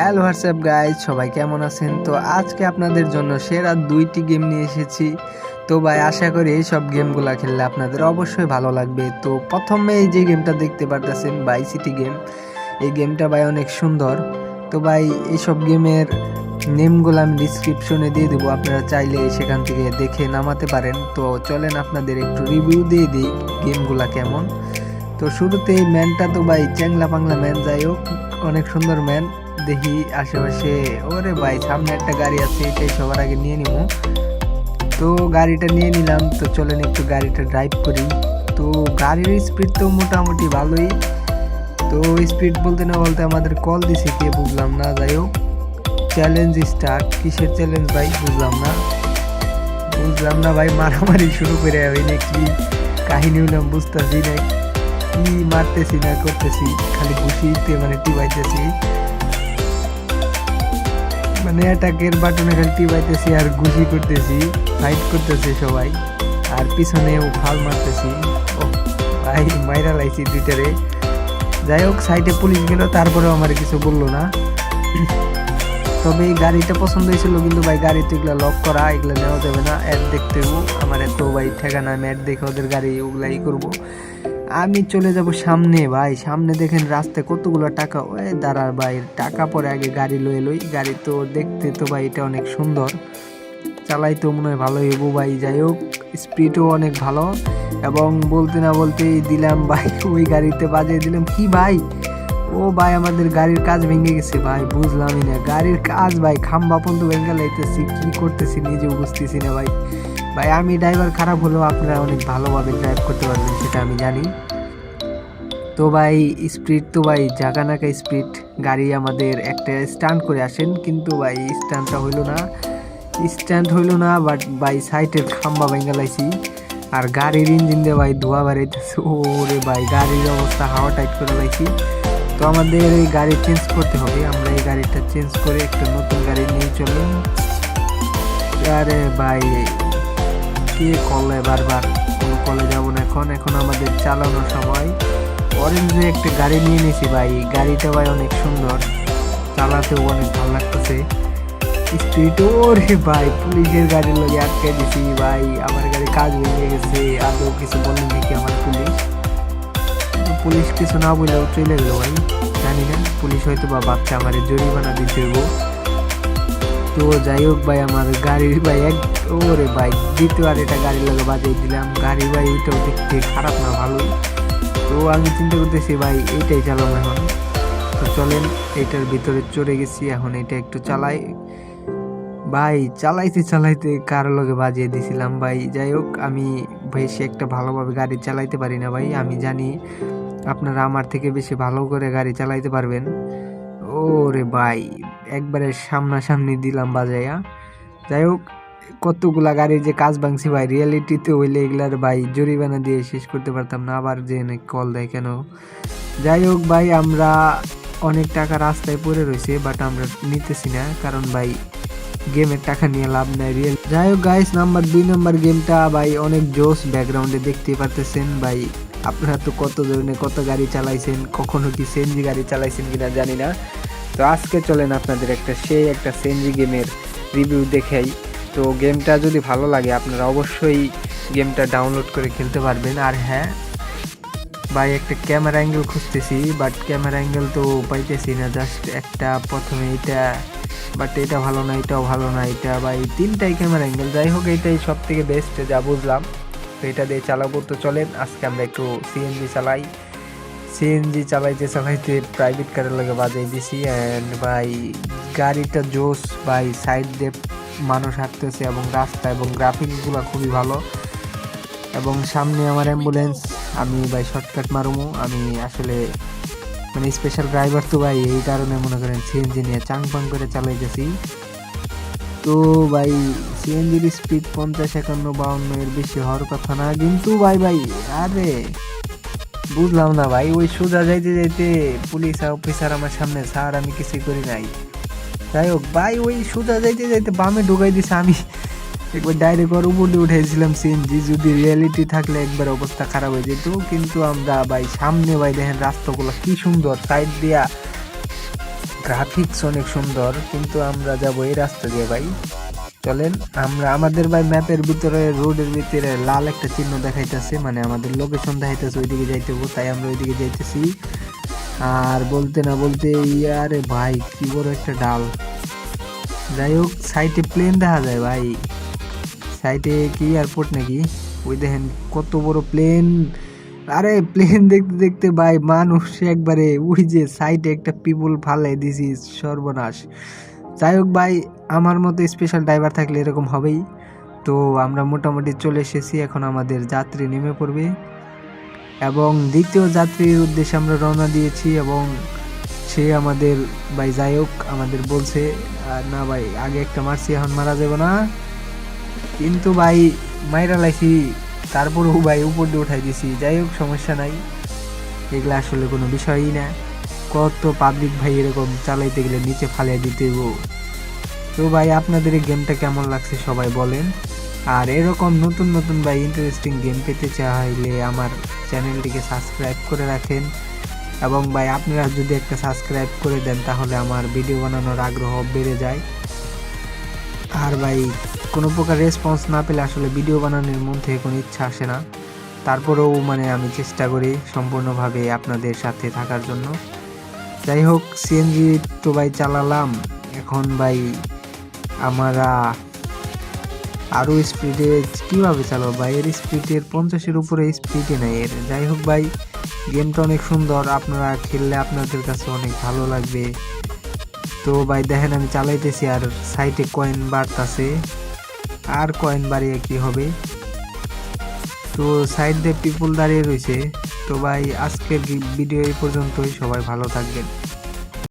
Hello WhatsApp guys, সবাই কেমন আছেন? তো আজকে আপনাদের জন্য সেরা 2টি গেম নিয়ে এসেছি। তো ভাই আশা করি এই সব গেমগুলো খেললে আপনাদের অবশ্যই ভালো লাগবে। তো প্রথমে এই যে গেমটা দেখতে পারতেছেন বাই সিটি গেম, এই গেমটা ভাই অনেক সুন্দর। তো ভাই এইসব গেমের নেমগুলো আমি ডিসক্রিপশনে দিয়ে দেবো, আপনারা চাইলে সেখান থেকে দেখে নামাতে পারেন। তো চলেন আপনাদের একটু রিভিউ দিয়ে দিই গেমগুলা কেমন। তো শুরুতে এই ম্যানটা তো ভাই চ্যাংলা পাংলা ম্যান, যাই হোক অনেক সুন্দর ম্যান। দেখি আশেপাশে, ওরে ভাই সামনে একটা গাড়ি আছে, এটাই সবার আগে নিয়ে নিব। তো গাড়িটা নিয়ে নিলাম। তো চলেন একটু গাড়িটা ড্রাইভ করি। তো গাড়ির স্পিড তো মোটামুটি ভালোই। তো স্পিড বলতে না বলতে আমাদের কল দিছে কে বুঝলাম না, যাই হোক চ্যালেঞ্জ স্টার্ট। কিসের চ্যালেঞ্জ ভাই বুঝলাম না ভাই, মারামারি শুরু করে ওই নাকি কাহিনী হইলাম বুঝতেছি না, কি মারতেছি না করতেছি, খালি ঘুষিতে মানে টিপাইতেছি, মানে অ্যাটাকের বাটনে খালি টিপাইতেছি আর ঘুষি করতেছি, ফাইট করতেছে সবাই, আর পিছনেও ফাল মারতেছি। ও ভাই মাইরা লাইছি দুইটারে। যাই হোক সাইডে পুলিশ গেল, তারপরেও আমার কিছু বললো না। তবে এই গাড়িটা পছন্দ হয়েছিল, কিন্তু ভাই গাড়ি তো এগুলো লক করা, এগুলো নেওয়া যাবে না। অ্যাড দেখতে হবো, আমার এত ভাই ঠেকানা, আমি অ্যাড দেখে ওদের গাড়ি ওগুলাই করবো। আমি চলে যাব সামনে। ভাই সামনে দেখেন রাস্তায় কতগুলো টাকা, ওই দাঁড়া ভাই টাকা পরে আগে গাড়ি লই। গাড়ি তো দেখতে তো ভাই এটা অনেক সুন্দর, চালাইতে মনে হয় ভালোই হবো ভাই। যাই হোক স্পিডও অনেক ভালো, এবং বলতে না বলতেই দিলাম ভাই ওই গাড়িতে বাজিয়ে দিলাম। কি ভাই, ও ভাই আমাদের গাড়ির কাজ ভেঙে গেছে ভাই, বুঝলামই না গাড়ির কাজ ভাই, খাম্বা পর্যন্ত ভেঙে লাইতেছি, কি করতেছি নিজেও বুঝতেছি না ভাই। ভাই আমি ড্রাইভার খারাপ হলেও আপনারা অনেক ভালোভাবে ড্রাইভ করতে পারবেন সেটা আমি জানি। তো ভাই স্পিড তো ভাই জাগা নাকা স্পিড, গাড়ি আমাদের একটা স্ট্যান্ড করে আসেন, কিন্তু ভাই স্ট্যান্ড হইলো না, বাট ভাই সাইডের খাম্বা ভেঙে লাইছি। আর গাড়ির ইঞ্জিন দিয়ে ভাই ধোয়া বেড়াইতেছে, ওরে ভাই গাড়ির অবস্থা হাওয়া টাইট করে লাইছি। তো আমাদের এই গাড়ি চেঞ্জ করতে হবে, আমরা এই গাড়িটা চেঞ্জ করে একটা নতুন গাড়ি নিয়ে চলুন। আরে ভাই কে কলে বারবার, কোনো কলে যাবো না এখন আমাদের চালানোর সময়। অরেঞ্জে একটা গাড়ি নিয়ে নিয়েছি ভাই, গাড়িটা ভাই অনেক সুন্দর, চালাতেও অনেক ভালো লাগতেছে। স্পিড, ওরে ভাই পুলিশের গাড়ির লগে আটকে দিছি ভাই, আমার গাড়ি কাজ ভেঙে গেছে। আদৌ কিছু বলেন নাকি আমার পুলিশ কিছু না বললেও চলে গেল ভাই, জানি না পুলিশ হয়তো বা ভাবছে আমার জরিমানা দিতে হইব। তো যাই হোক ভাই আমার গাড়ির ভাই ওরে ভাই দ্বিতীয়বার এটা গাড়ির লগে বাজিয়ে দিলাম। গাড়ি ভাই ওইটাও দেখতে খারাপ না, ভালোই। তো আমি চিন্তা করতেছি ভাই এইটাই চালাম এখন। তো চলেন এইটার ভিতরে চড়ে গেছি, এখন এটা একটু চালাই। ভাই চালাইতে কার লগে বাজিয়ে দিছিলাম ভাই। যাই হোক আমি বেশি একটা ভালোভাবে গাড়ি চালাইতে পারি না ভাই, আমি জানি আপনারা আমার থেকে বেশি ভালো করে গাড়ি চালাইতে পারবেন। ওরে ভাই একবারে সামনাসামনি দিলাম বাজাইয়া। যাই হোক কতগুলা গাড়ির যে কাজ ভাঙছি ভাই, রিয়েলিটিতে হইলে এগুলার ভাই জরিমানা দিয়ে শেষ করতে পারতাম না, আবার যে কল দেয় কেন। যাই হোক ভাই আমরা অনেক টাকা রাস্তায় পড়ে রয়েছে, বাট আমরা নিতেছি না, কারণ ভাই গেমের টাকা নিয়ে লাভ নাই রিয়েল। যাই হোক গাইস নাম্বার 2 নাম্বার গেমটা ভাই অনেক জোস, ব্যাকগ্রাউন্ডে দেখতে পারতেছেন ভাই। আপনারা তো কত ধরনের কত গাড়ি চালাইছেন, কখনো কি সিএনজি গাড়ি চালাইছেন কিনা জানি না। তো আজকে চলেন আপনাদের একটা সিএনজি গেমের রিভিউ দেখাই। তো গেমটা যদি ভালো লাগে আপনারা অবশ্যই গেমটা ডাউনলোড করে খেলতে পারবেন। আর হ্যাঁ ভাই একটা ক্যামেরা অ্যাঙ্গেল খুঁজতেছি, বাট ক্যামেরা অ্যাঙ্গেল তো পাইতেছি না, জাস্ট একটা প্রথমে এটা, বাট এটা ভালো না, এটাও ভালো না, এটা ভাই 3টাই ক্যামেরা অ্যাঙ্গেল। যাই হোক এইটাই সব থেকে বেস্ট যা বুঝলাম, তো এটা দিয়ে চালাবো। তো চলেন আজকে আমরা একটু সিএনজি চালাই। সিএনজি চালাইতে প্রাইভেট কারের লগে বাজাই দিছি। অ্যান্ড ভাই গাড়িটা জোস ভাই, সাইড দিয়ে মানুষ হাঁটতেছে এবং রাস্তা এবং গ্রাফিক্সগুলো খুবই ভালো। এবং সামনে আমার অ্যাম্বুলেন্স, আমি ভাই শর্টকাট মারুমো, আমি আসলে মানে স্পেশাল ড্রাইভার তো ভাই, এই কারণে মনে করেন সিএনজি নিয়ে চাং পাং করে চালাইতেছি। তো ভাই সিএনজির স্পিড 50, 51, 52 এর বেশি হওয়ার কথা না, কিন্তু ভাই আরে বুঝলাম না ভাই, ওই সোজা যাইতে পুলিশ অফিসার আমার সামনে, স্যার আমি কিছুই করি নাই। যাই হোক ভাই ওই সোজা যাইতে বামে ঢুকাই দিছে, আমি একবার ডাইরেক্ট ওর উপর দিয়ে উঠেছিলাম সিএনজি, যদি রিয়েলিটি থাকলে একবার অবস্থা খারাপ হয়ে যেত। কিন্তু আমরা ভাই সামনে ভাই দেখেন রাস্তাগুলো কি সুন্দর, সাইড দিয়া গ্রাফিক্স অনেক সুন্দর, কিন্তু আমরা যাব এই রাস্তা দিয়ে ভাই। চলেন আমরা আমাদের ভাই ম্যাপের ভিতরে রোডের ভিতরে লাল একটা চিহ্ন দেখাইতেছে, মানে আমাদের লোকেশন দেখাইতেছে ওইদিকে যাইতে হবে, তাই আমরা ওইদিকে যাইতেছি। আর বলতে না বলতে ইয়ারে ভাই কি বড় একটা ডাল। যাই হোক সাইডে প্লেন দেখা যায় ভাই, সাইডে কি এয়ারপোর্ট নাকি, ওই দেখেন কত বড় প্লেন। আরে প্লেন দেখতে দেখতে ভাই মানুষ একবারে ওই যে সাইডে একটা পিপুল ফালাই দিছি, সর্বনাশ। যাই হোক ভাই আমার মতো স্পেশাল ড্রাইভার থাকলে এরকম হবেই। তো আমরা মোটামুটি চলে এসেছি, এখন আমাদের যাত্রী নেমে পড়বে এবং দ্বিতীয় যাত্রীর উদ্দেশ্যে আমরা রওনা দিয়েছি। এবং সে আমাদের ভাই যাই হোক আমাদের বলছে না ভাই আগে একটা মারছি এখন মারা যাবে না, কিন্তু ভাই মাইরা লাইছি, তারপরেও ভাই উপর দিয়ে উঠাই দিছি। যাই হোক সমস্যা নাই, এগুলো আসলে কোনো বিষয়ই না। কত পাবলিক ভাই এরকম চালাইতে গেলে নিচে ফালিয়ে দিতে গো। তো ভাই আপনাদের এই গেমটা কেমন লাগছে সবাই বলেন। আর এরকম নতুন নতুন ভাই ইন্টারেস্টিং গেম পেতে চাইলে আমার চ্যানেলটিকে সাবস্ক্রাইব করে রাখেন। এবং ভাই আপনারা যদি একটা সাবস্ক্রাইব করে দেন তাহলে আমার ভিডিও বানানোর আগ্রহ বেড়ে যায়। আর ভাই কোনো প্রকার রেসপন্স না পেলে আসলে ভিডিও বানানোর মধ্যে কোনো ইচ্ছা আসে না, তারপরেও মানে আমি চেষ্টা করি সম্পূর্ণভাবে আপনাদের সাথে থাকার জন্য। যাই হোক সিএনজি তো ভাই চালালাম, এখন ভাই আমরা আরও স্পিডে কীভাবে চালাবো ভাই, এর স্পিডের 50-এর উপরে স্পিডে নেই এর। যাই হোক ভাই গেমটা অনেক সুন্দর, আপনারা খেললে আপনাদের কাছে অনেক ভালো লাগবে। তো ভাই দেখেন আমি চালাইতেছি আর সাইডে কয়েন বাড়তেছে, আর কয়েন বাড়িয়ে কি হবে। তো সাইড দিয়ে পিপুল দাঁড়িয়ে রয়েছে। তো ভাই আজকের ভিডিও এই পর্যন্তই, সবাই ভালো থাকবেন।